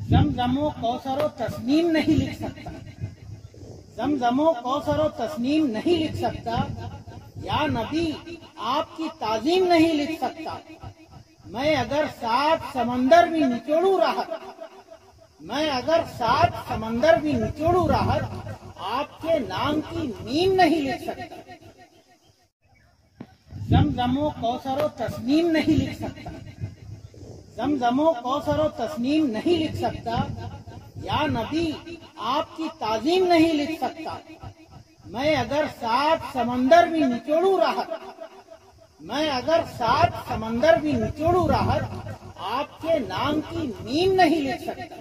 जमजमो कौसरो तस्नीम नहीं लिख सकता, जमजमो कौसरो तस्नीम नहीं लिख सकता, या नबी आपकी ताजीम नहीं लिख सकता। मैं अगर 7 समंदर भी निचोड़ू राहत, मैं अगर 7 समंदर भी निचोड़ू राहत, आपके नाम की मीम नहीं लिख सकता। जमजमो कौसरो तस्नीम नहीं लिख सकता, जमजमो कौसरो तस्नीम नहीं लिख सकता, या नबी आपकी ताजीम नहीं लिख सकता। मैं अगर 7 समंदर भी निचोड़ू राहत, मैं अगर 7 समंदर भी निचोड़ू राहत, आपके नाम की मीम नहीं लिख सकता।